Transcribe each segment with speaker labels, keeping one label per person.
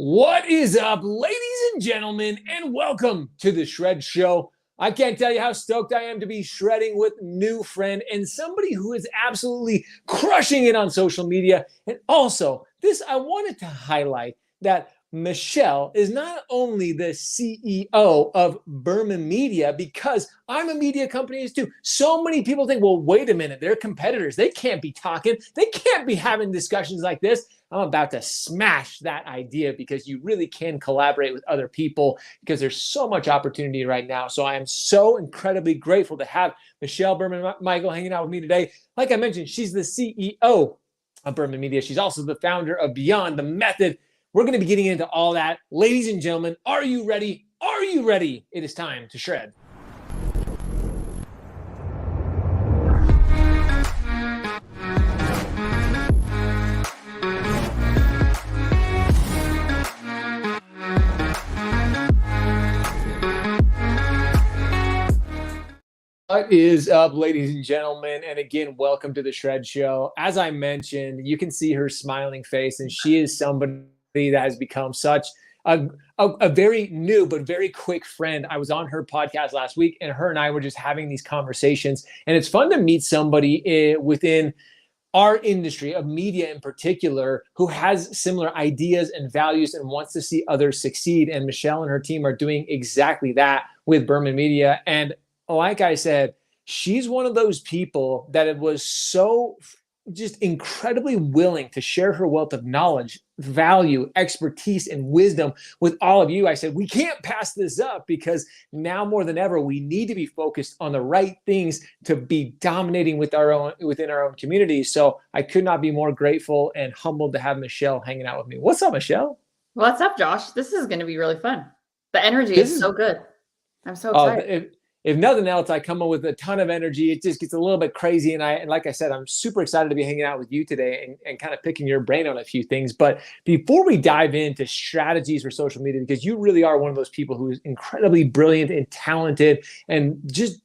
Speaker 1: What is up, ladies and gentlemen, and welcome to the Shred Show. I can't tell you how stoked I am to be shredding with new friend and somebody who is absolutely crushing it on social media. And also, I wanted to highlight that Michelle is not only the CEO of Berman Media, because I'm a media company too. So many people think, well, wait a minute, they're competitors. They can't be talking. They can't be having discussions like this. I'm about to smash that idea because you really can collaborate with other people because there's so much opportunity right now. So I am so incredibly grateful to have Michelle Berman Michael hanging out with me today. Like I mentioned, she's the CEO of Berman Media. She's also the founder of Beyond the Method. We're going to be getting into all that. Ladies and gentlemen, are you ready? Are you ready? It is time to shred. What is up, ladies and gentlemen? And again, welcome to the Shred Show. As I mentioned, you can see her smiling face, and she is somebody that has become such a very new but very quick friend. I was on her podcast last week, and her and I were just having these conversations. And it's fun to meet somebody within our industry of media in particular who has similar ideas and values and wants to see others succeed. And Michelle and her team are doing exactly that with Berman Media. And like I said, she's one of those people that was so just incredibly willing to share her wealth of knowledge, value, expertise, and wisdom with all of you. I said, we can't pass this up because now more than ever, we need to be focused on the right things to be dominating within our own community. So I could not be more grateful and humbled to have Michelle hanging out with me. What's up, Michelle?
Speaker 2: What's up, Josh? This is going to be really fun. The energy is so good. I'm so excited.
Speaker 1: If nothing else, I come up with a ton of energy. It just gets a little bit crazy. And like I said, I'm super excited to be hanging out with you today and kind of picking your brain on a few things. But before we dive into strategies for social media, because you really are one of those people who is incredibly brilliant and talented and just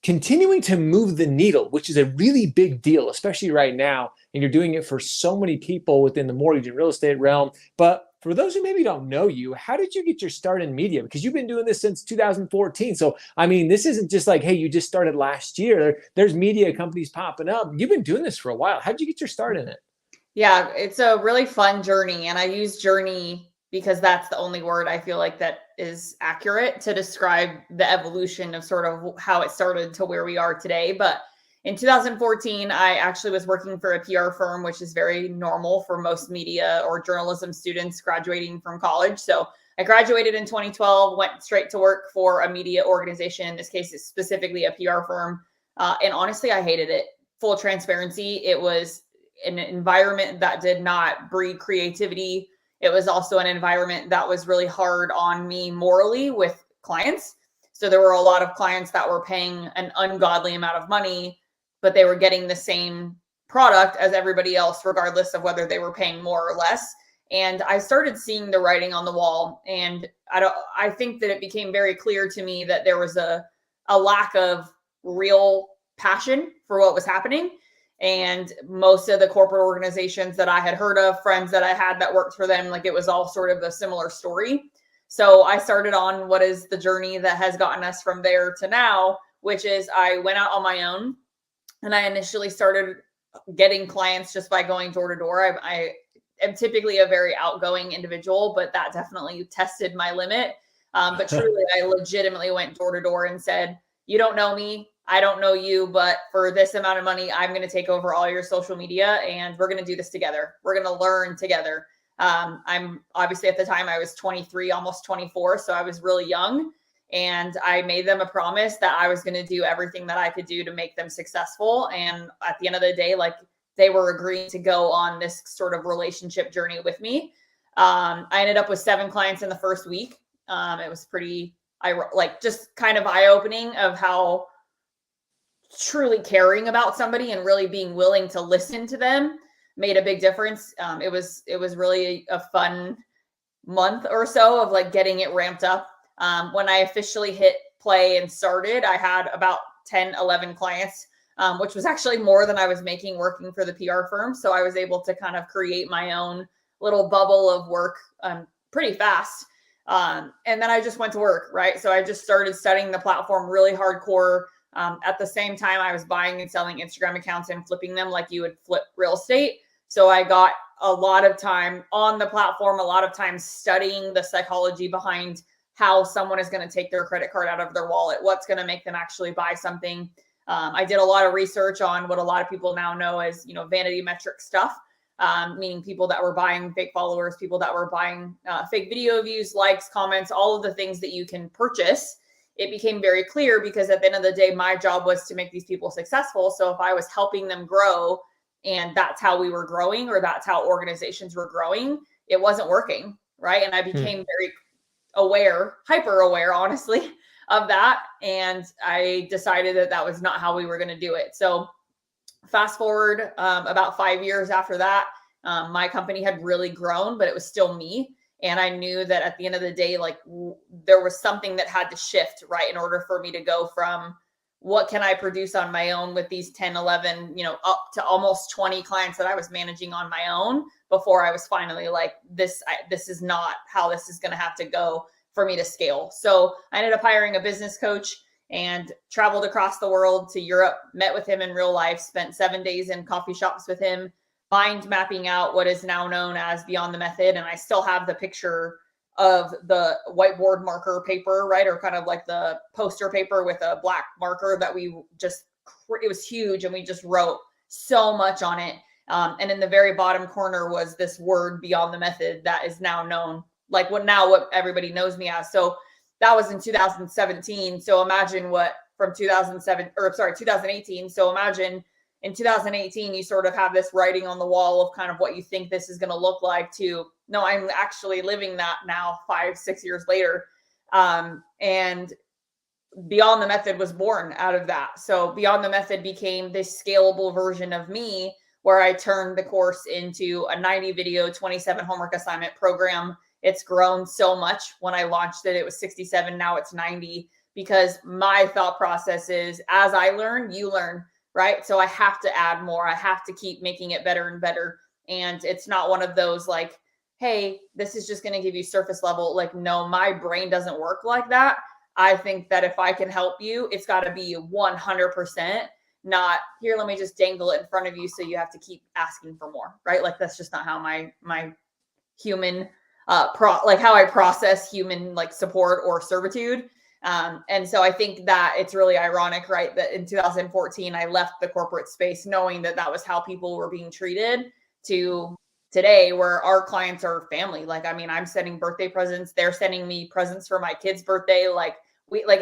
Speaker 1: continuing to move the needle, which is a really big deal, especially right now. And you're doing it for so many people within the mortgage and real estate realm. But for those who maybe don't know you, how did you get your start in media? Because you've been doing this since 2014. So, I mean, this isn't just like, hey, you just started last year. There's media companies popping up. You've been doing this for a while. How did you get your start in it?
Speaker 2: Yeah, it's a really fun journey. And I use journey because that's the only word I feel like that is accurate to describe the evolution of sort of how it started to where we are today. But in 2014, I actually was working for a PR firm, which is very normal for most media or journalism students graduating from college. So I graduated in 2012, went straight to work for a media organization. In this case, it's specifically a PR firm. And honestly, I hated it. Full transparency. It was an environment that did not breed creativity. It was also an environment that was really hard on me morally with clients. So there were a lot of clients that were paying an ungodly amount of money, but they were getting the same product as everybody else, regardless of whether they were paying more or less. And I started seeing the writing on the wall. And I think that it became very clear to me that there was a lack of real passion for what was happening. And most of the corporate organizations that I had heard of, friends that I had that worked for them, like it was all sort of a similar story. So I started on what is the journey that has gotten us from there to now, which is I went out on my own. And I initially started getting clients just by going door to door. I am typically a very outgoing individual, but that definitely tested my limit. But truly, I legitimately went door to door and said, you don't know me. I don't know you, but for this amount of money, I'm going to take over all your social media and we're going to do this together. We're going to learn together. I'm obviously at the time I was 23, almost 24. So I was really young. And I made them a promise that I was going to do everything that I could do to make them successful. And at the end of the day, like they were agreeing to go on this sort of relationship journey with me. I ended up with 7 clients in the first week. It was pretty, just kind of eye-opening of how truly caring about somebody and really being willing to listen to them made a big difference. It was really a fun month or so of like getting it ramped up. When I officially hit play and started, I had about 10, 11 clients, which was actually more than I was making working for the PR firm. So I was able to kind of create my own little bubble of work pretty fast. And then I just went to work, right? So I just started studying the platform really hardcore. At the same time, I was buying and selling Instagram accounts and flipping them like you would flip real estate. So I got a lot of time on the platform, a lot of time studying the psychology behind how someone is going to take their credit card out of their wallet, what's going to make them actually buy something. I did a lot of research on what a lot of people now know as, vanity metric stuff, meaning people that were buying fake followers, people that were buying fake video views, likes, comments, all of the things that you can purchase. It became very clear because at the end of the day, my job was to make these people successful. So if I was helping them grow and that's how we were growing, or that's how organizations were growing, it wasn't working, right? And I became very aware, hyper aware, honestly, of that. And I decided that that was not how we were going to do it. So fast forward about 5 years after that, my company had really grown, but it was still me. And I knew that at the end of the day, like there was something that had to shift, right? In order for me to go from what can I produce on my own with these 10, 11, up to almost 20 clients that I was managing on my own before I was finally like, this is not how this is going to have to go for me to scale. So I ended up hiring a business coach and traveled across the world to Europe, met with him in real life, spent 7 days in coffee shops with him, mind mapping out what is now known as Beyond the Method. And I still have the picture of the whiteboard marker paper, right? Or kind of like the poster paper with a black marker that it was huge. And we just wrote so much on it. And in the very bottom corner was this word Beyond the Method that is now known, like what everybody knows me as. So that was in 2017. So imagine what from 2018. So imagine in 2018, you sort of have this writing on the wall of kind of what you think this is going to look like to, no, I'm actually living that now 5-6 years later. And Beyond the Method was born out of that. So Beyond the Method became this scalable version of me where I turned the course into a 90 video, 27 homework assignment program. It's grown so much. When I launched it, it was 67. Now it's 90 because my thought process is as I learn, you learn. Right. So I have to add more. I have to keep making it better and better. And it's not one of those like, hey, this is just going to give you surface level. Like, no, my brain doesn't work like that. I think that if I can help you, it's got to be 100%, not here, let me just dangle it in front of you so you have to keep asking for more. Right. Like, that's just not how my human, how I process human like support or servitude. And so I think that it's really ironic, right, that in 2014, I left the corporate space knowing that that was how people were being treated to today where our clients are family. Like, I mean, I'm sending birthday presents. They're sending me presents for my kid's birthday. Like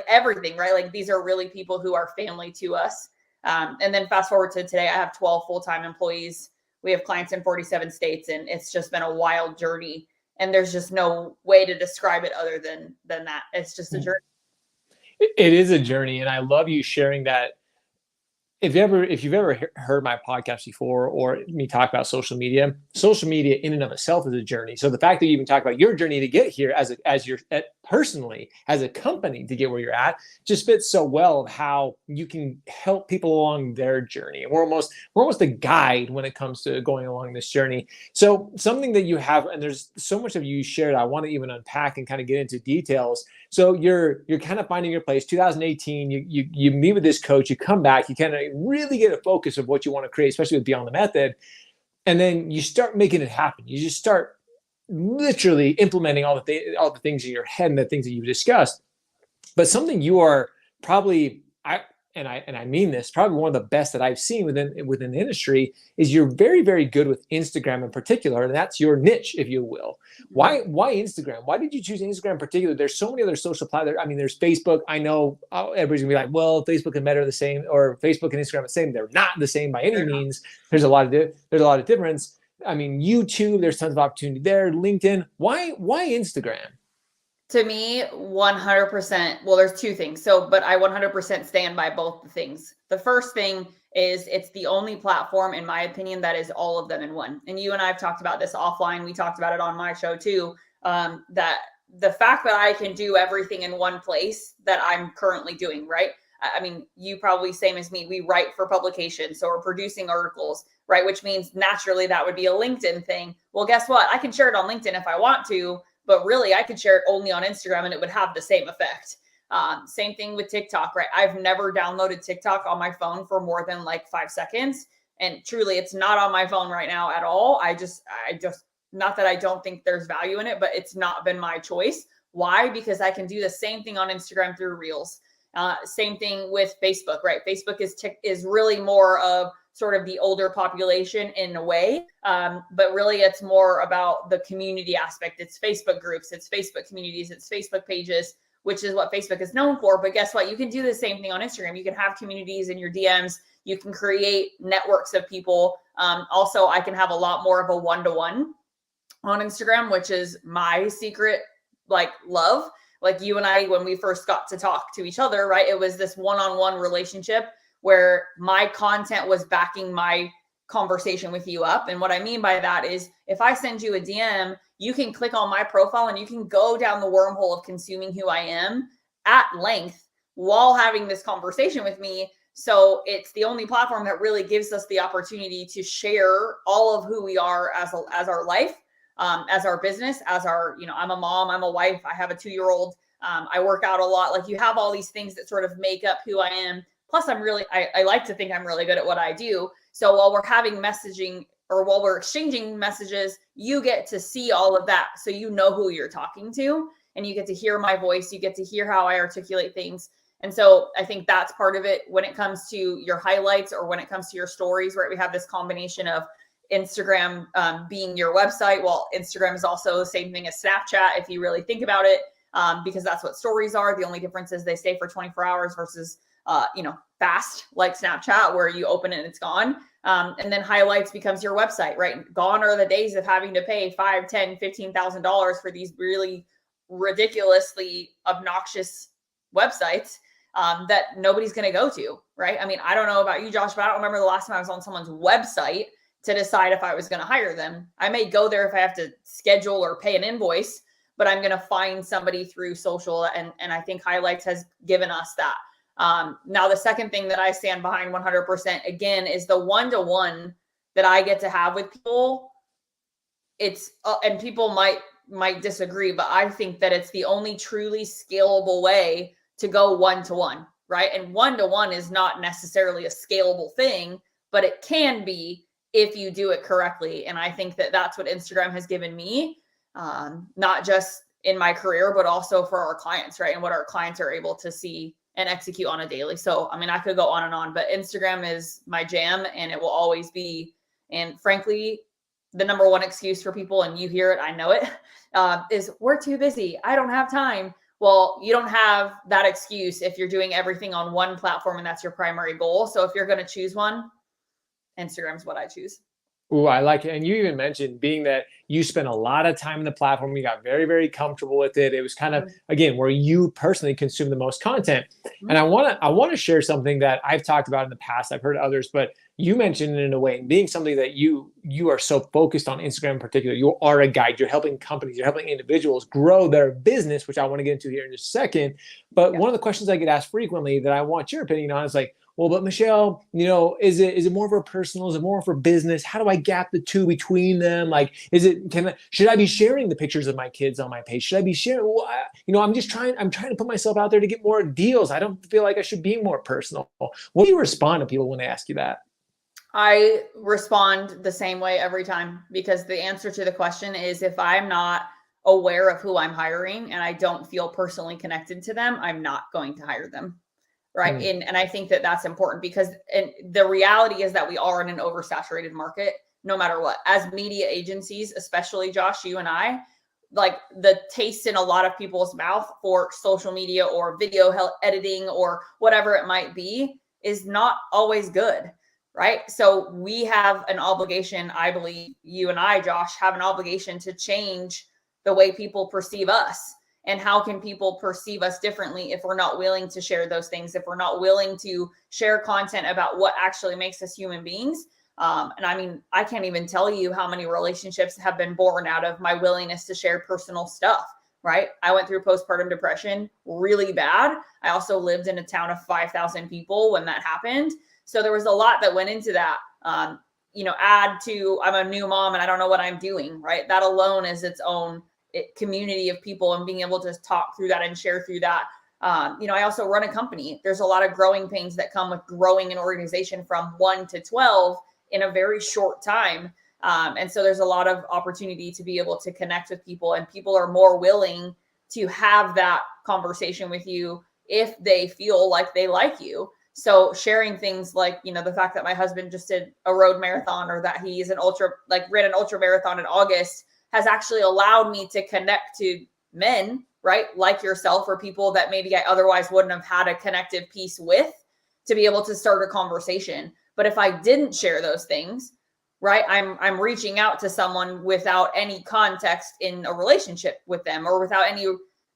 Speaker 2: everything, right? Like these are really people who are family to us. And then fast forward to today, I have 12 full-time employees. We have clients in 47 states, and it's just been a wild journey. And there's just no way to describe it other than that. It's just a journey.
Speaker 1: It is a journey, and I love you sharing that. If you've ever heard my podcast before or me talk about social media in and of itself is a journey. So the fact that you even talk about your journey to get here as your personally as a company to get where you're at just fits so well of how you can help people along their journey. And we're almost a guide when it comes to going along this journey. So something that you have, and there's so much of you shared, I want to even unpack and kind of get into details. So you're kind of finding your place. 2018, you meet with this coach, you come back, you kind of really get a focus of what you want to create, especially with Beyond the Method. And then you start making it happen. You just start literally implementing all the things in your head and the things that you've discussed. But something you are probably, I mean this, probably one of the best that I've seen within the industry is you're very, very good with Instagram in particular, and that's your niche, if you will. Why Instagram? Why did you choose Instagram in particular? There's so many other social platforms. I mean, there's Facebook. I know everybody's gonna be like, well, Facebook and Meta are the same, or Facebook and Instagram are the same. They're not the same by any means. There's a lot of difference. I mean, YouTube, there's tons of opportunity there. LinkedIn. Why Instagram?
Speaker 2: To me, 100%. Well, there's two things. But I 100% stand by both the things. The first thing is it's the only platform, in my opinion, that is all of them in one. And you and I have talked about this offline. We talked about it on my show too. That the fact that I can do everything in one place that I'm currently doing, right? I mean, you probably same as me. We write for publications, so we're producing articles, right? Which means naturally that would be a LinkedIn thing. Well, guess what? I can share it on LinkedIn if I want to. but really I could share it only on Instagram and it would have the same effect. Same thing with TikTok, right? I've never downloaded TikTok on my phone for more than like 5 seconds. And truly, it's not on my phone right now at all. I just, not that I don't think there's value in it, but it's not been my choice. Why? Because I can do the same thing on Instagram through Reels. Same thing with Facebook, right? Facebook is really more of sort of the older population in a way, but really it's more about the community aspect. It's Facebook groups, it's Facebook communities, it's Facebook pages, which is what Facebook is known for. But guess what? You can do the same thing on Instagram. You can have communities in your DMs. You can create networks of people. Also, I can have a lot more of a one-to-one on Instagram, which is my secret, like, love. Like you and I, when we first got to talk to each other, right? It was this one-on-one relationship where my content was backing my conversation with you up. And what I mean by that is if I send you a DM, you can click on my profile and you can go down the wormhole of consuming who I am at length while having this conversation with me. So it's the only platform that really gives us the opportunity to share all of who we are as our life, as our business, as our, I'm a mom, I'm a wife, I have a 2-year-old, I work out a lot. Like you have all these things that sort of make up who I am. Plus I like to think I'm really good at what I do. So while we're having messaging or while we're exchanging messages, you get to see all of that. So you know who you're talking to and you get to hear my voice. You get to hear how I articulate things. And so I think that's part of it when it comes to your highlights or when it comes to your stories, right? We have this combination of Instagram being your website. Well, Instagram is also the same thing as Snapchat if you really think about it, because that's what stories are. The only difference is they stay for 24 hours versus fast like Snapchat where you open it and it's gone. And then highlights becomes your website, right? Gone are the days of having to pay $5, $10, $15,000 for these really ridiculously obnoxious websites that nobody's going to go to, right? I mean, I don't know about you, Josh, but I don't remember the last time I was on someone's website to decide if I was going to hire them. I may go there if I have to schedule or pay an invoice, but I'm going to find somebody through social. And I think Highlights has given us that. Now, the second thing that I stand behind 100% again is the one-to-one that I get to have with people. It's and people might disagree, but I think that it's the only truly scalable way to go one-to-one, right? And one-to-one is not necessarily a scalable thing, but it can be if you do it correctly. And I think that that's what Instagram has given me, not just in my career, but also for our clients, right? And what our clients are able to see and execute on a daily. So, I mean, I could go on and on, but Instagram is my jam and it will always be. And frankly, the number one excuse for people, and you hear it, I know it, is we're too busy. I don't have time. Well, you don't have that excuse if you're doing everything on one platform and that's your primary goal. So if you're going to choose one, Instagram's what I choose.
Speaker 1: Ooh, I like it. And you even mentioned being that you spent a lot of time in the platform, you got very, very comfortable with it. It was kind of, again, where you personally consume the most content. And I want to share something that I've talked about in the past. I've heard others, but you mentioned it in a way, being somebody that you are so focused on Instagram in particular. You are a guide. You're helping companies, you're helping individuals grow their business, which I want to get into here in just a second. But one of the questions I get asked frequently that I want your opinion on is like, well, but Michelle, is it more for personal? Is it more for business? How do I gap the two between them? Like, should I be sharing the pictures of my kids on my page? Should I be sharing? Well, I'm trying to put myself out there to get more deals. I don't feel like I should be more personal. What do you respond to people when they ask you that?
Speaker 2: I respond the same way every time, because the answer to the question is if I'm not aware of who I'm hiring and I don't feel personally connected to them, I'm not going to hire them. Right. And I think that that's important because the reality is that we are in an oversaturated market, no matter what. As media agencies, especially Josh, you and I, like the taste in a lot of people's mouth for social media or video editing or whatever it might be is not always good. Right. So we have an obligation. I believe you and I, Josh, have an obligation to change the way people perceive us. And how can people perceive us differently if we're not willing to share those things, if we're not willing to share content about what actually makes us human beings? And I mean, I can't even tell you how many relationships have been born out of my willingness to share personal stuff, right? I went through postpartum depression really bad. I also lived in a town of 5,000 people when that happened. So there was a lot that went into that. Add to, I'm a new mom and I don't know what I'm doing, right? That alone is its own community of people and being able to talk through that and share through that. I also run a company. There's a lot of growing pains that come with growing an organization from 1 to 12 in a very short time. And so there's a lot of opportunity to be able to connect with people, and people are more willing to have that conversation with you if they feel like they like you. So sharing things like, the fact that my husband just did a road marathon, or that he's ran an ultra marathon in August, has actually allowed me to connect to men, right? Like yourself, or people that maybe I otherwise wouldn't have had a connective piece with, to be able to start a conversation. But if I didn't share those things, right, I'm reaching out to someone without any context in a relationship with them, or without any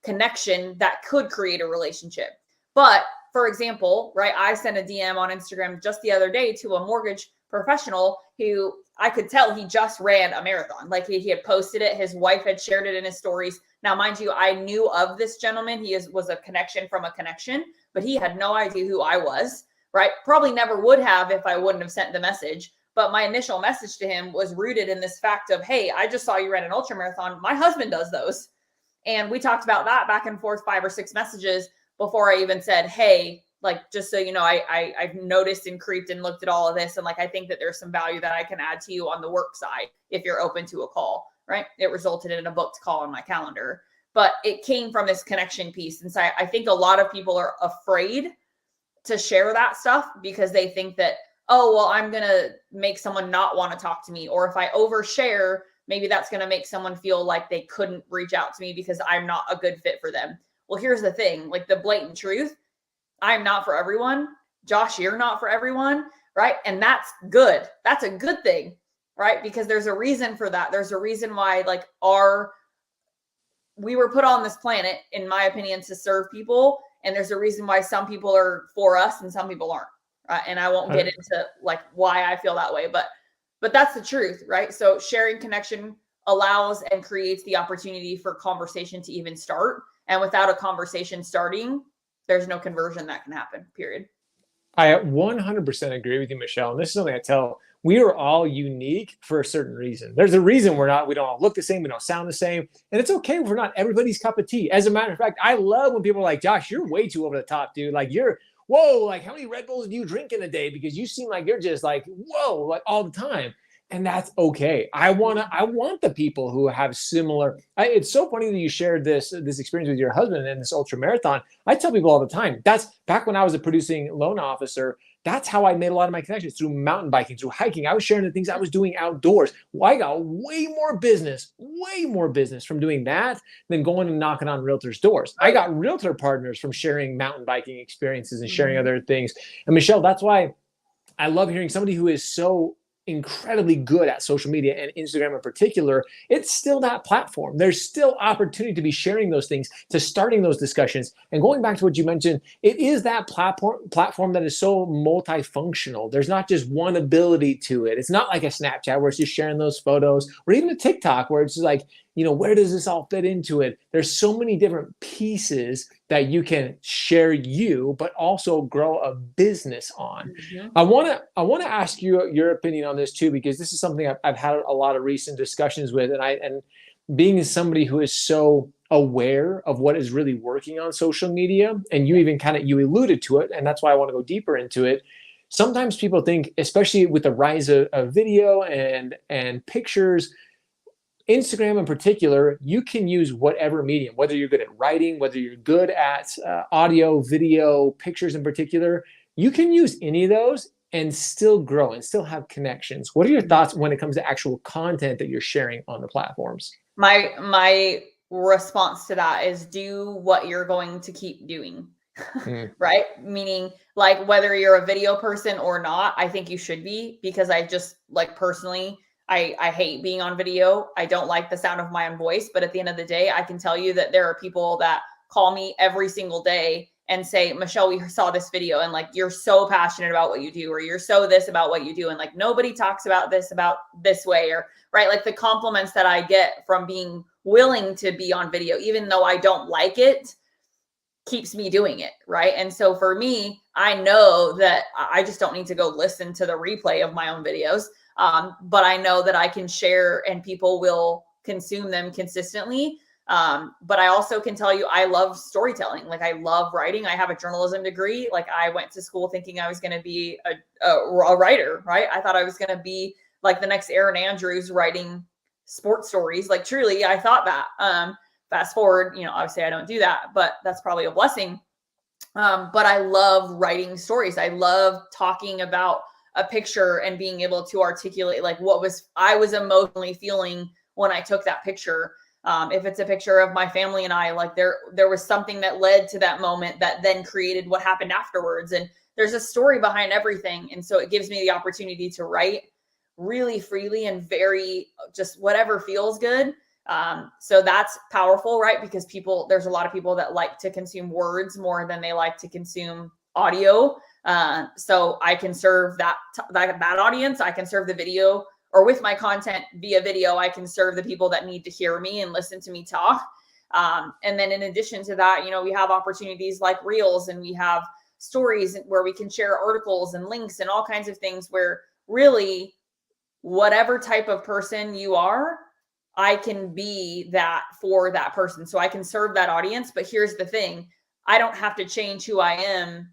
Speaker 2: connection that could create a relationship. But for example, right, I sent a DM on Instagram just the other day to a mortgage professional who I could tell he just ran a marathon. Like he had posted it. His wife had shared it in his stories. Now, mind you, I knew of this gentleman. He was a connection from a connection, but he had no idea who I was, right? Probably never would have if I wouldn't have sent the message. But my initial message to him was rooted in this fact of, hey, I just saw you ran an ultra marathon. My husband does those. And we talked about that back and forth 5 or 6 messages before I even said, hey, like, just so you know, I've noticed and creeped and looked at all of this. And like, I think that there's some value that I can add to you on the work side if you're open to a call, right? It resulted in a booked call on my calendar, but it came from this connection piece. And so I think a lot of people are afraid to share that stuff because they think that, oh, well, I'm going to make someone not want to talk to me. Or if I overshare, maybe that's going to make someone feel like they couldn't reach out to me because I'm not a good fit for them. Well, here's the thing, like the blatant truth. I'm not for everyone. Josh, you're not for everyone, right? And that's good. That's a good thing, right? Because there's a reason for that. There's a reason why, like, we were put on this planet, in my opinion, to serve people. And there's a reason why some people are for us and some people aren't, right? And I won't get into like why I feel that way, but that's the truth, right? So sharing connection allows and creates the opportunity for conversation to even start. And without a conversation starting, there's no conversion that can happen, period.
Speaker 1: I 100% agree with you, Michelle. And this is something I tell, we are all unique for a certain reason. There's a reason we don't all look the same. We don't sound the same. And it's okay if we're not everybody's cup of tea. As a matter of fact, I love when people are like, Josh, you're way too over the top, dude. Like whoa, like how many Red Bulls do you drink in a day? Because you seem like you're just like, whoa, like all the time. And that's okay. I want the people who have similar. It's so funny that you shared this experience with your husband and this ultra marathon. I tell people all the time. That's back when I was a producing loan officer. That's how I made a lot of my connections, through mountain biking, through hiking. I was sharing the things I was doing outdoors. Well, I got way more business from doing that than going and knocking on realtors' doors. I got realtor partners from sharing mountain biking experiences and sharing other things. And Michelle, that's why I love hearing somebody who is so incredibly good at social media, and Instagram in particular. It's still that platform. There's still opportunity to be sharing those things, to starting those discussions. And going back to what you mentioned, it is that platform that is so multifunctional. There's not just one ability to it. It's not like a Snapchat where it's just sharing those photos, or even a TikTok where it's just like, where does this all fit into it? There's so many different pieces that you can share but also grow a business on. Mm-hmm. I want to ask you your opinion on this too, because this is something I've had a lot of recent discussions with, and being somebody who is so aware of what is really working on social media, and you even you alluded to it, and that's why I want to go deeper into it. Sometimes people think, especially with the rise of video and pictures, Instagram in particular, you can use whatever medium, whether you're good at writing, whether you're good at audio, video, pictures in particular, you can use any of those and still grow and still have connections. What are your thoughts when it comes to actual content that you're sharing on the platforms?
Speaker 2: My response to that is do what you're going to keep doing, right? Meaning, like, whether you're a video person or not, I think you should be, because I just, like, personally, I hate being on video. I don't like the sound of my own voice, but at the end of the day, I can tell you that there are people that call me every single day and say, Michelle, we saw this video, and like, you're so passionate about what you do, or you're so this about what you do. And like, nobody talks about this way, or right. Like, the compliments that I get from being willing to be on video, even though I don't like it, keeps me doing it. Right. And so for me, I know that I just don't need to go listen to the replay of my own videos. But I know that I can share, and people will consume them consistently. But I also can tell you, I love storytelling. Like I love writing. I have a journalism degree. Like I went to school thinking I was going to be a writer, right? I thought I was going to be like the next Erin Andrews writing sports stories. Like truly, I thought that. Fast forward, obviously I don't do that, but that's probably a blessing. But I love writing stories. I love talking about a picture and being able to articulate like what I was emotionally feeling when I took that picture. If it's a picture of my family and I, like there was something that led to that moment that then created what happened afterwards. And there's a story behind everything. And so it gives me the opportunity to write really freely and very just whatever feels good. So that's powerful, right? Because there's a lot of people that like to consume words more than they like to consume audio. So I can serve that audience. I can serve the video, or with my content via video, I can serve the people that need to hear me and listen to me talk. And then in addition to that, we have opportunities like Reels, and we have stories where we can share articles and links and all kinds of things where really whatever type of person you are, I can be that for that person. So I can serve that audience. But here's the thing, I don't have to change who I am.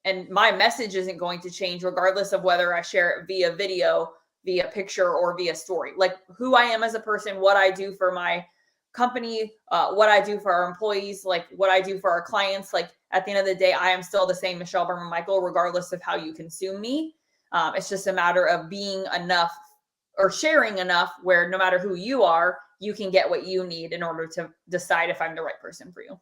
Speaker 2: And my message isn't going to change regardless of whether I share it via video, via picture, or via story. Like who I am as a person, what I do for my company, what I do for our employees, like what I do for our clients. Like at the end of the day, I am still the same Michelle Berman Michael, regardless of how you consume me. It's just a matter of being enough or sharing enough where no matter who you are, you can get what you need in order to decide if I'm the right person for you.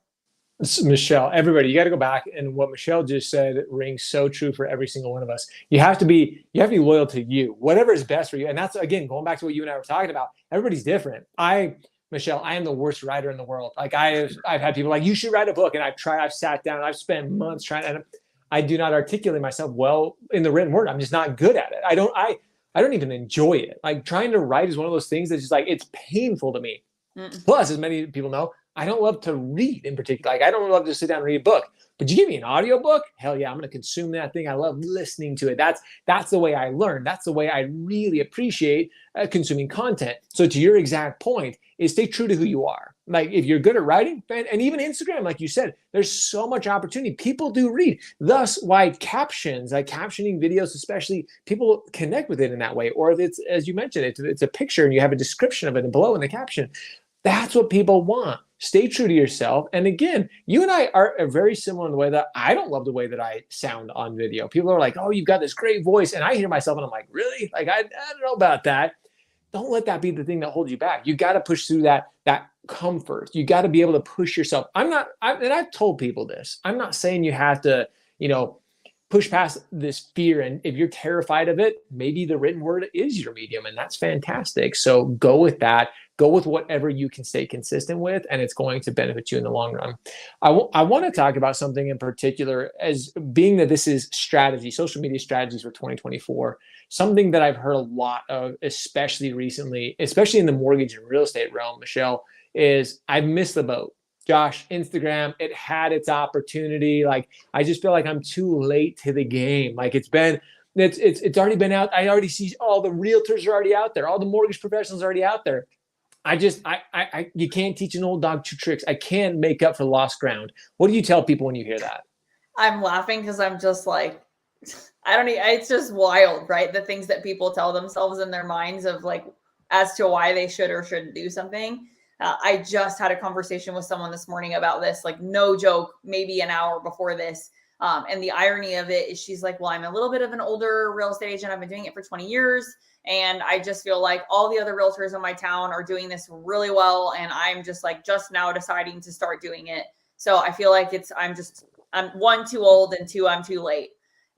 Speaker 1: Michelle, everybody, you got to go back, and what Michelle just said rings so true for every single one of us. You have to be loyal to you, whatever is best for you. And that's, again, going back to what you and I were talking about. Everybody's different. Michelle, I am the worst writer in the world. Like I've had people like, you should write a book. And I've sat down, I've spent months trying, and I do not articulate myself well in the written word. I'm just not good at it. I don't even enjoy it. Like trying to write is one of those things that's just like, it's painful to me. Plus, as many people know, I don't love to read in particular. Like I don't love to sit down and read a book, but you give me an audio book, hell yeah, I'm going to consume that thing. I love listening to it. That's the way I learn. That's the way I really appreciate consuming content. So to your exact point is stay true to who you are. Like if you're good at writing, and even Instagram, like you said, there's so much opportunity. People do read. Thus why captions, like captioning videos, especially, people connect with it in that way. Or if it's, as you mentioned, it's a picture and you have a description of it and below in the caption. That's what people want. Stay true to yourself. And again, you and I are very similar in the way that I don't love the way that I sound on video. People are like, oh, you've got this great voice. And I hear myself and I'm like, really? Like, I don't know about that. Don't let that be the thing that holds you back. You got to push through that comfort. You got to be able to push yourself. And I've told people this. I'm not saying you have to, push past this fear. And if you're terrified of it, maybe the written word is your medium, and that's fantastic. So go with that. Go with whatever you can stay consistent with, and it's going to benefit you in the long run. I want to talk about something in particular, as being that this is strategy, social media strategies for 2024. Something that I've heard a lot of, especially recently, especially in the mortgage and real estate realm, Michelle, is I've missed the boat. Josh, Instagram, it had its opportunity. Like, I just feel like I'm too late to the game. Like it's already been out. I already see all the realtors are already out there. All the mortgage professionals are already out there. You can't teach an old dog two tricks. I can't make up for lost ground. What do you tell people when you hear that?
Speaker 2: I'm laughing because I'm just like, it's just wild, right? The things that people tell themselves in their minds of like, as to why they should or shouldn't do something. I just had a conversation with someone this morning about this, like no joke, maybe an hour before this. And the irony of it is she's like, well, I'm a little bit of an older real estate agent. I've been doing it for 20 years. And I just feel like all the other realtors in my town are doing this really well. And I'm just now deciding to start doing it. So I feel like I'm one, too old, and two, I'm too late.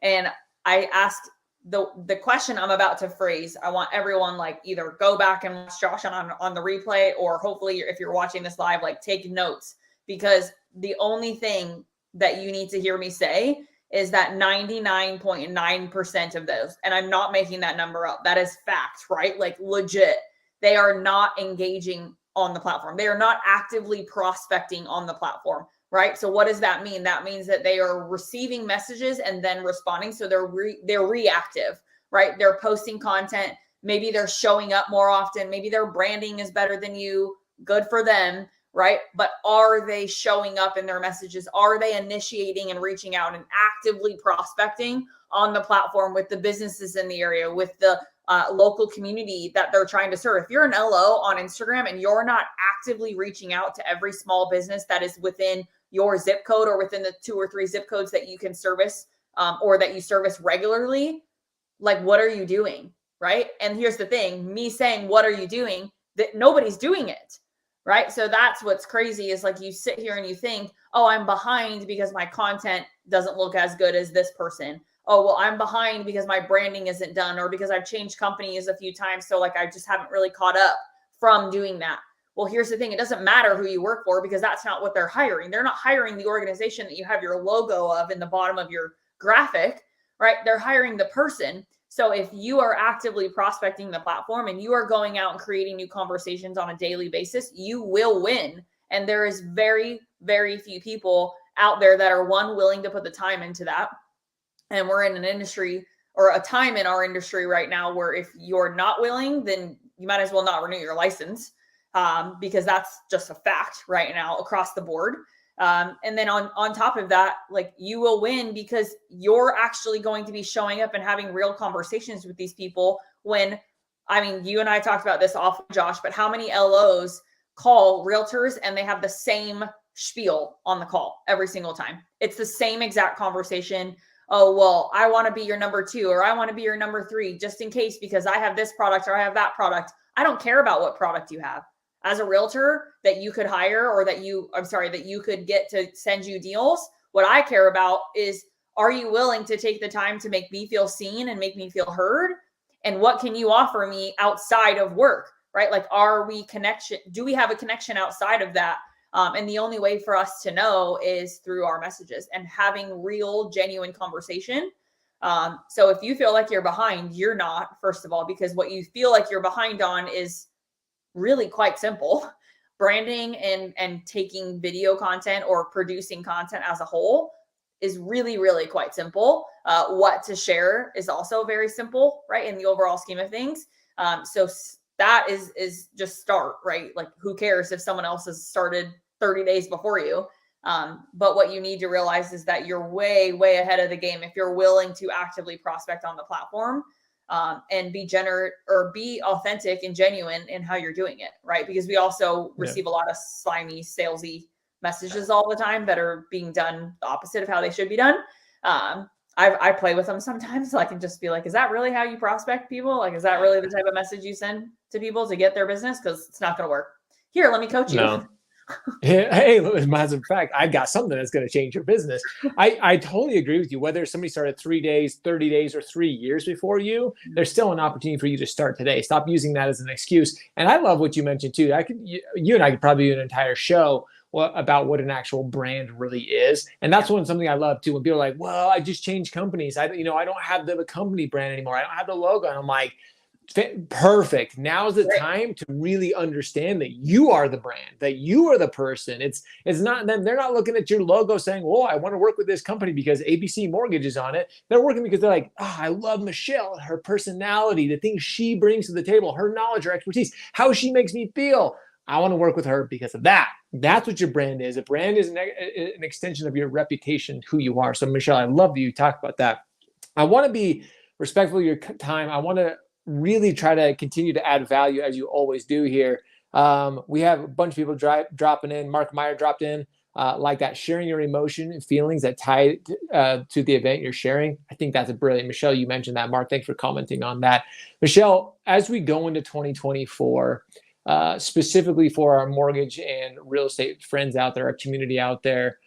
Speaker 2: And I asked the question I'm about to phrase, I want everyone like either go back and watch Josh on the replay, or hopefully if you're watching this live, like take notes, because the only thing that you need to hear me say is that 99.9% of those, and I'm not making that number up, that is fact, right? Like legit, they are not engaging on the platform. They are not actively prospecting on the platform. Right. So what does that mean? That means that they are receiving messages and then responding. So they're reactive, right? They're posting content. Maybe they're showing up more often. Maybe their branding is better than you. Good for them, right? But are they showing up in their messages? Are they initiating and reaching out and actively prospecting on the platform with the businesses in the area, with the local community that they're trying to serve? If you're an LO on Instagram and you're not actively reaching out to every small business that is within your zip code or within the 2 or 3 zip codes that you can service, or that you service regularly, like, what are you doing? Right. And here's the thing, me saying, what are you doing? That nobody's doing it. Right. So that's what's crazy is like you sit here and you think, oh, I'm behind because my content doesn't look as good as this person. Oh, well, I'm behind because my branding isn't done, or because I've changed companies a few times. So like, I just haven't really caught up from doing that. Well, here's the thing. It doesn't matter who you work for, because that's not what they're hiring. They're not hiring the organization that you have your logo of in the bottom of your graphic, right? They're hiring the person. So if you are actively prospecting the platform and you are going out and creating new conversations on a daily basis, you will win. And there is very, very few people out there that are, one, willing to put the time into that. And we're in an industry, or a time in our industry right now, where if you're not willing, then you might as well not renew your license, because that's just a fact right now across the board. And then on top of that, like, you will win because you're actually going to be showing up and having real conversations with these people. When, I mean, you and I talked about this off, Josh, but how many LOs call realtors and they have the same spiel on the call every single time? It's the same exact conversation. Oh, well, I want to be your number 2, or I want to be your number 3, just in case, because I have this product or I have that product. I don't care about what product you have. As a realtor that you could hire, or that you could get to send you deals, what I care about is, are you willing to take the time to make me feel seen and make me feel heard? And what can you offer me outside of work, right? Like, do we have a connection outside of that? And the only way for us to know is through our messages and having real, genuine conversation. So if you feel like you're behind, you're not, first of all, because what you feel like you're behind on is really quite simple. Branding and taking video content or producing content as a whole is really, really quite simple. What to share is also very simple, right? In the overall scheme of things. So that is just start, right? Like, who cares if someone else has started 30 days before you? But what you need to realize is that you're way, way ahead of the game if you're willing to actively prospect on the platform. And be authentic and genuine in how you're doing it, right? Because we also receive a lot of slimy, salesy messages all the time that are being done the opposite of how they should be done. I play with them sometimes, so I can just be like, is that really how you prospect people? Like, is that really the type of message you send to people to get their business? Because it's not going to work. Here, let me coach you.
Speaker 1: No. Hey, as a matter of fact, I've got something that's going to change your business. I totally agree with you. Whether somebody started 3 days, 30 days, or 3 years before you, there's still an opportunity for you to start today. Stop using that as an excuse. And I love what you mentioned too. You and I could probably do an entire show about what an actual brand really is. And that's something I love too. When people are like, well, I just changed companies. I don't have the company brand anymore. I don't have the logo. And I'm like, perfect. Now's the time to really understand that you are the brand, that you are the person. It's not them. They're not looking at your logo saying, oh, I want to work with this company because ABC Mortgage is on it. They're working because they're like, oh, I love Michelle, her personality, the things she brings to the table, her knowledge, her expertise, how she makes me feel. I want to work with her because of that. That's what your brand is. A brand is an extension of your reputation, who you are. So Michelle, I love that you talk about that. I want to be respectful of your time. I want to really try to continue to add value as you always do here. We have a bunch of people dropping in. Mark Meyer dropped in, like that, sharing your emotion and feelings that tie to the event you're sharing. I think that's a brilliant. Michelle, you mentioned that. Mark, thanks for commenting on that. Michelle, as we go into 2024, specifically for our mortgage and real estate friends out there, our community out there,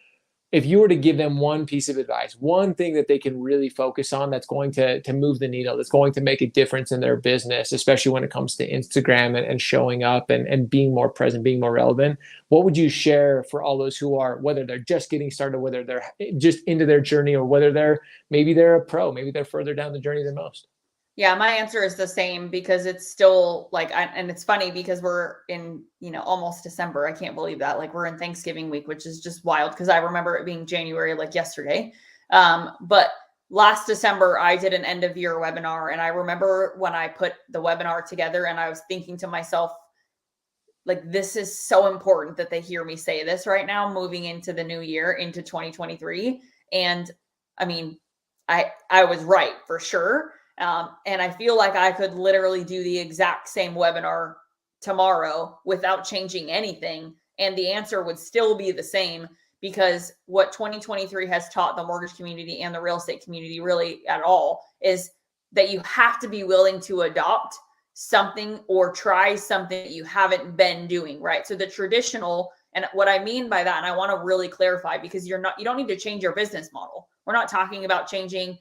Speaker 1: if you were to give them one piece of advice, one thing that they can really focus on that's going to move the needle, that's going to make a difference in their business, especially when it comes to Instagram and showing up and being more present, being more relevant, what would you share for all those who are, whether they're just getting started, whether they're just into their journey, or whether they're a pro, maybe they're further down the journey than most?
Speaker 2: Yeah, my answer is the same, because it's still like, and it's funny because we're in, almost December. I can't believe that. Like, we're in Thanksgiving week, which is just wild, because I remember it being January, like yesterday. But last December, I did an end of year webinar. And I remember when I put the webinar together and I was thinking to myself, like, this is so important that they hear me say this right now, moving into the new year, into 2023. And I mean, I was right for sure. And I feel like I could literally do the exact same webinar tomorrow without changing anything. And the answer would still be the same, because what 2023 has taught the mortgage community and the real estate community really at all is that you have to be willing to adopt something or try something that you haven't been doing, right? So the traditional, and what I mean by that, and I want to really clarify, because you don't need to change your business model. We're not talking about changing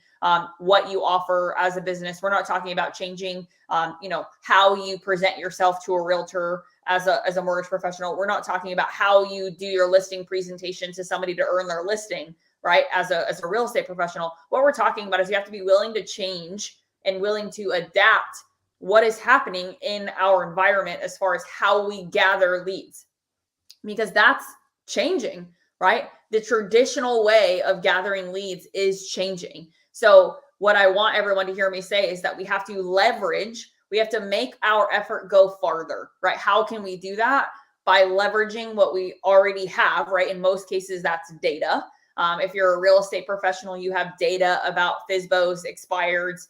Speaker 2: what you offer as a business. We're not talking about changing, how you present yourself to a realtor as a mortgage professional. We're not talking about how you do your listing presentation to somebody to earn their listing, right? As a real estate professional, what we're talking about is you have to be willing to change and willing to adapt what is happening in our environment as far as how we gather leads, because that's changing, right? The traditional way of gathering leads is changing. So what I want everyone to hear me say is that we have to make our effort go farther, right? How can we do that? By leveraging what we already have, right? In most cases, that's data. If you're a real estate professional, you have data about FSBOs, expireds.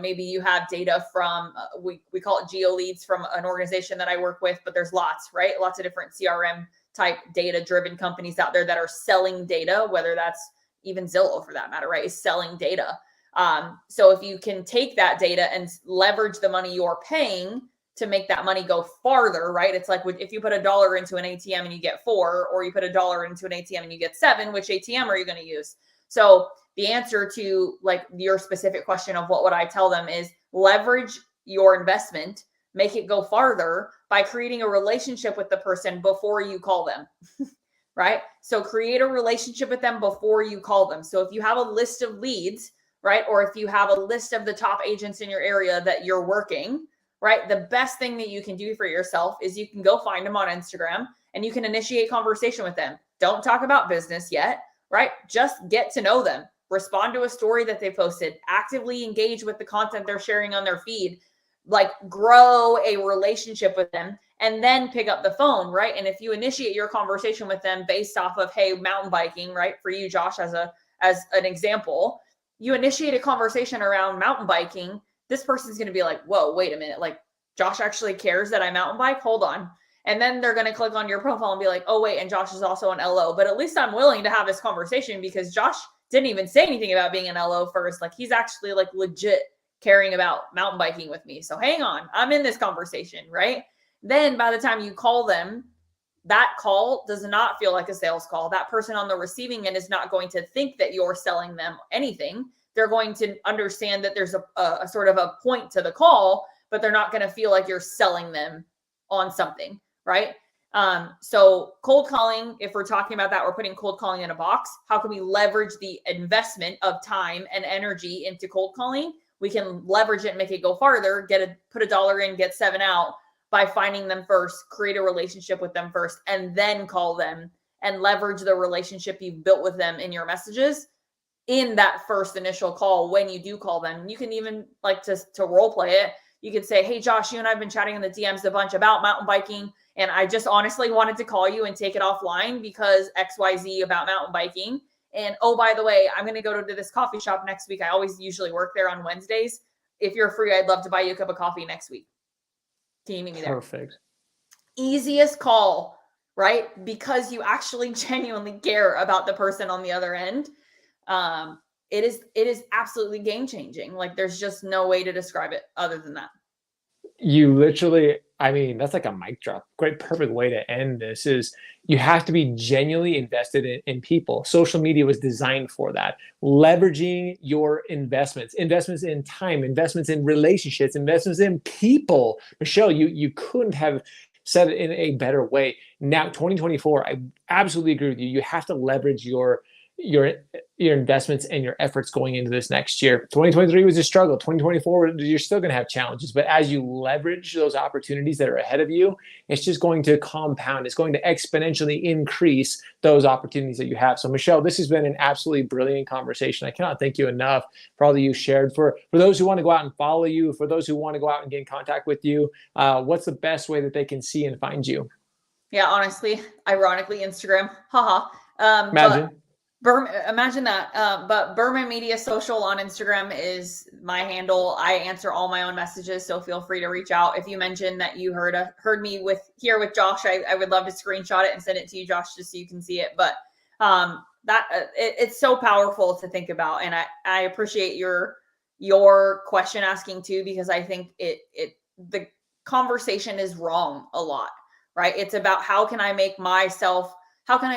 Speaker 2: Maybe you have data from, we call it geo leads from an organization that I work with, but there's lots, right? Lots of different CRM type data driven companies out there that are selling data, whether that's even Zillow for that matter, right? Is selling data. So if you can take that data and leverage the money you're paying to make that money go farther, right? It's like if you put $1 into an ATM and you get 4, or you put $1 into an ATM and you get 7, which ATM are you going to use? So the answer to like your specific question of what would I tell them is leverage your investment, make it go farther by creating a relationship with the person before you call them, right? So create a relationship with them before you call them. So if you have a list of leads, right? Or if you have a list of the top agents in your area that you're working, right? The best thing that you can do for yourself is you can go find them on Instagram and you can initiate conversation with them. Don't talk about business yet, right? Just get to know them. Respond to a story that they posted. Actively engage with the content they're sharing on their feed. Like grow a relationship with them and then pick up the phone, right? And if you initiate your conversation with them based off of, hey, mountain biking, right? For you, Josh, as an example, you initiate a conversation around mountain biking. This person's going to be like, whoa, wait a minute. Like Josh actually cares that I mountain bike? Hold on. And then they're going to click on your profile and be like, oh, wait, and Josh is also an LO. But at least I'm willing to have this conversation because Josh didn't even say anything about being an LO first. Like he's actually like legit caring about mountain biking with me. So hang on, I'm in this conversation, right? Then by the time you call them, that call does not feel like a sales call. That person on the receiving end is not going to think that you're selling them anything. They're going to understand that there's a sort of a point to the call, but they're not going to feel like you're selling them on something, right? So cold calling, if we're talking about that, we're putting cold calling in a box. How can we leverage the investment of time and energy into cold calling? We can leverage it and make it go farther, put $1 in, get 7 out by finding them first, create a relationship with them first, and then call them and leverage the relationship you've built with them in your messages in that first initial call. When you do call them, you can even like to role play it. You could say, hey, Josh, you and I've been chatting in the DMs a bunch about mountain biking. And I just honestly wanted to call you and take it offline because XYZ about mountain biking. And oh, by the way, I'm going to go to this coffee shop next week. I always usually work there on Wednesdays. If you're free, I'd love to buy you a cup of coffee next week. Can you meet me there?
Speaker 1: Perfect.
Speaker 2: Easiest call, right? Because you actually genuinely care about the person on the other end. It is absolutely game changing. Like there's just no way to describe it other than that.
Speaker 1: You literally, I mean, that's like a mic drop. Great, perfect way to end this is you have to be genuinely invested in people. Social media was designed for that. Leveraging your investments in time, investments in relationships, investments in people. Michelle, you couldn't have said it in a better way. Now, 2024, I absolutely agree with you. You have to leverage your your investments and your efforts going into this next year. 2023 was a struggle. 2024, you're still going to have challenges, but as you leverage those opportunities that are ahead of you, it's just going to compound. It's going to exponentially increase those opportunities that you have. So Michelle, this has been an absolutely brilliant conversation. I cannot thank you enough for all that you shared. For those who want to go out and follow you, for those who want to go out and get in contact with you, what's the best way that they can see and find you?
Speaker 2: Yeah, honestly, ironically, Instagram. Haha.
Speaker 1: Imagine.
Speaker 2: Imagine that. But Berman Media Social on Instagram is my handle. I answer all my own messages, so feel free to reach out. If you mentioned that you heard me with Josh, I would love to screenshot it and send it to you, Josh, just so you can see it. But it's so powerful to think about, and I appreciate your question asking too, because I think the conversation is wrong a lot, right? It's about how can I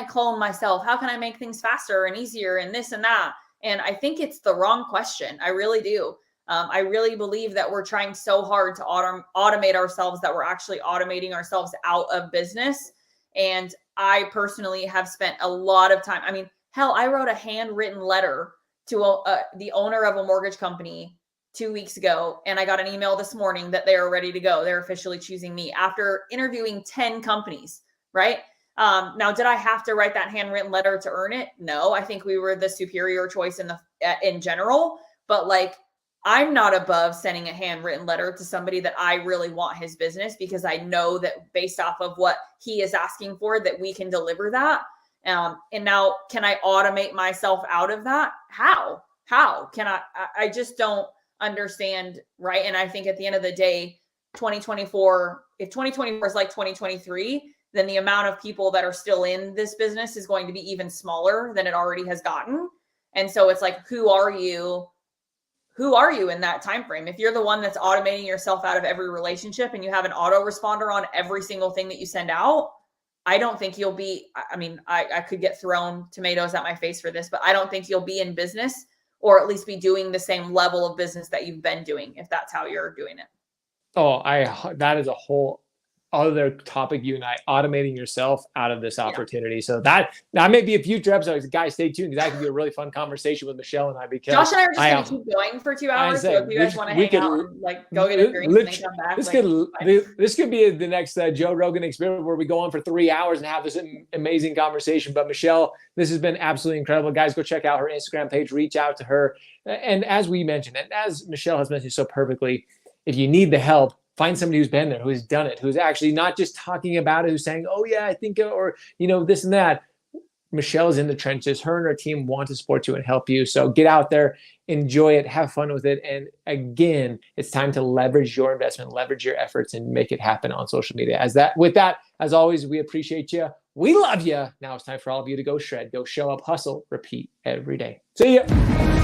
Speaker 2: clone myself? How can I make things faster and easier and this and that? And I think it's the wrong question. I really do. I really believe that we're trying so hard to automate ourselves that we're actually automating ourselves out of business. And I personally have spent a lot of time. I mean, hell, I wrote a handwritten letter to the owner of a mortgage company 2 weeks ago. And I got an email this morning that they are ready to go. They're officially choosing me after interviewing 10 companies, right? Now, did I have to write that handwritten letter to earn it? No, I think we were the superior choice in general, but like, I'm not above sending a handwritten letter to somebody that I really want his business, because I know that based off of what he is asking for, that we can deliver that. And now, can I automate myself out of that? How can I just don't understand. Right. And I think at the end of the day, 2024, if 2024 is like 2023, then the amount of people that are still in this business is going to be even smaller than it already has gotten. And so it's like, who are you in that time frame? If you're the one that's automating yourself out of every relationship and you have an autoresponder on every single thing that you send out, I don't think you'll be, I mean, I could get thrown tomatoes at my face for this, but I don't think you'll be in business, or at least be doing the same level of business that you've been doing, if that's how you're doing it.
Speaker 1: Oh, that is a whole other topic, you and I, automating yourself out of this opportunity. Yeah. So that may be a future episodes. Guys, stay tuned, because that could be a really fun conversation with Michelle and I. Because
Speaker 2: Josh and I are just going to keep going for 2 hours. So if you guys want to hang out and like go get a drink and then come back,
Speaker 1: this could be the next Joe Rogan experience, where we go on for 3 hours and have this amazing conversation. But Michelle, this has been absolutely incredible. Guys, go check out her Instagram page, reach out to her. And as we mentioned, and as Michelle has mentioned so perfectly, if you need the help, find somebody who's been there, who's done it, who's actually not just talking about it, who's saying, oh yeah, I think, or, this and that. Michelle's in the trenches. Her and her team want to support you and help you. So get out there, enjoy it, have fun with it. And again, it's time to leverage your investment, leverage your efforts, and make it happen on social media. With that, as always, we appreciate you. We love you. Now it's time for all of you to go shred, go show up, hustle, repeat every day. See ya.